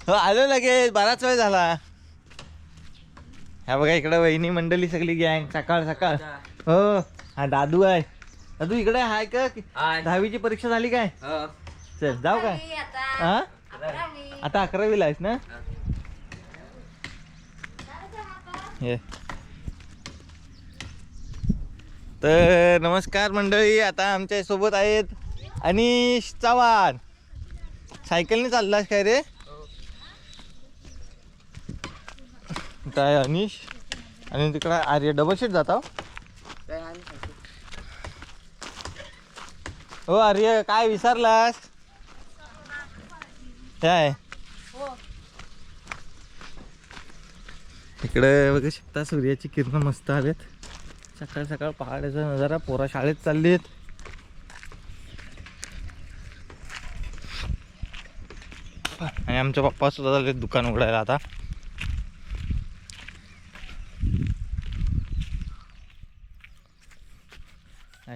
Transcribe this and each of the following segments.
हो आलो लगेच, बराच वेळ झाला. ह्या बघा इकडे वहिनी मंडळी सगळी गँग सकाळ सकाळ. हो हा दादू आहे. दादू इकडे आहे का? 10वीची परीक्षा झाली काय? चल जाऊ काय? हा आता 11वीला आहेस ना? हे तर नमस्कार मंडळी, आता आमच्या सोबत आहेत अनिश चव्हाण. सायकलने चाललास काय रे? काय अनिश आणि तिकडे आर्य डबल शीट जाता. हो आर्य काय विसरलास काय? इकडे बघू शकता सूर्याची किरण मस्त आलेत. सकाळ सकाळ पहाडाचा नजारा. पोरा शाळेत चाललीत. आणि आमच्या पप्पा सुद्धा झाले दुकान उघडायला आता.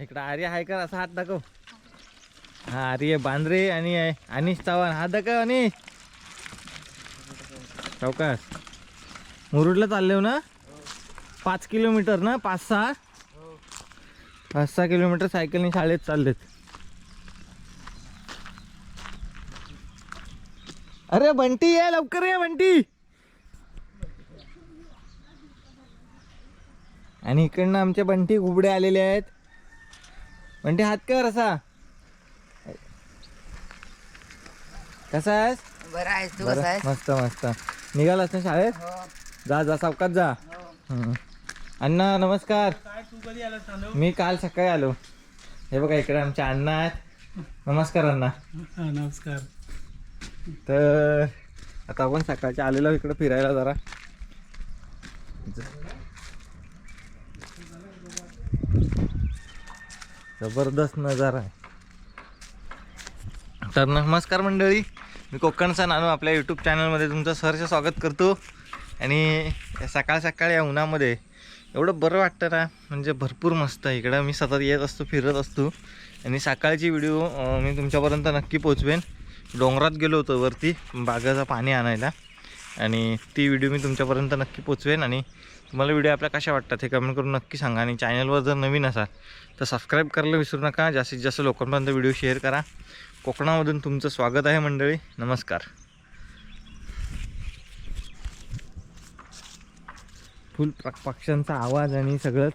इकडं आर्य आहे का? असा हात दाखव. हा आर्य बांद्रे आणि अनिश चव्हाण. हात दाखव अनिश. चौकास मुरुडला चालले हो ना? 5 किलोमीटर ना? 5-6 किलोमीटर सायकलने शाळेत चाललेत. अरे बंटी ये लवकर ये बंटी. आणि इकडनं आमचे बंटी घुबडे आलेले आहेत. बंटी हात कर असा. कसा आहेस? बरं आहे. तू कसा आहेस? मस्त मस्त. निघालास ना शाळेत? जा जा सावकाश जा. अण्णा नमस्कार. मी काल सकाळी आलो. हे बघा इकडे आमचे अण्णा आहेत. नमस्कार अण्णा. नमस्कार. तर आता आपण सकाळच्या आलेलो इकडे फिरायला जरा. जबरदस्त नजारा आहे. तर नमस्कार मंडळी, मी कोकणचा नानू आपल्या यूट्यूब चॅनलमध्ये तुमचं सहर्ष स्वागत करतो. आणि सकाळ सकाळ या उन्हामध्ये एवढं बरं वाटतं ना, म्हणजे भरपूर मस्त आहे. इकडं मी सतत येत असतो, फिरत असतो. आणि सकाळची व्हिडिओ मी तुमच्यापर्यंत नक्की पोचवेन. डोंगरात गेलो होतो वरती बागाचं पाणी आणायला, आणि ती व्हिडिओ मी तुमच्यापर्यंत नक्की पोचवेन. आणि तुम्हाला व्हिडिओ आपल्या कशा वाटतात हे कमेंट करून नक्की सांगा. आणि चॅनलवर जर नवीन असाल तर सबस्क्राईब करायला विसरू नका. जास्तीत जास्त लोकांपर्यंत व्हिडिओ शेअर करा. कोकणामधून तुमचं स्वागत आहे मंडळी. नमस्कार. फुल पक्ष्यांचा आवाज आणि सगळंच.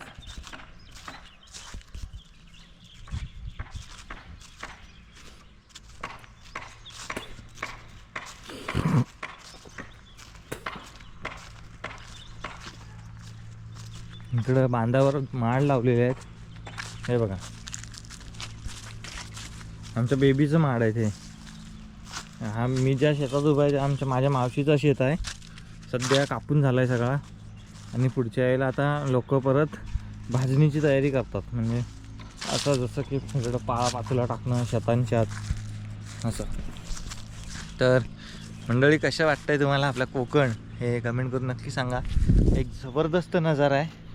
इकडं बांधावर माड लावलेले आहेत. हे बघा आमच्या बेबीचं माड आहे ते. हा मी ज्या शेतात उभा आहे ते माझ्या मावशीचं शेत आहे. सध्या कापून झाला आहे सगळा. आणि पुढच्या वेळेला आता लोक परत भाजणीची तयारी करतात. म्हणजे असं जसं की इकडं पाळा पाचोला टाकणं शेतांच्यात असं. तर मंडळी कसं वाटतं आहे तुम्हाला आपलं कोकण हे कमेंट करून नक्की सांगा. एक जबरदस्त नजारा आहे.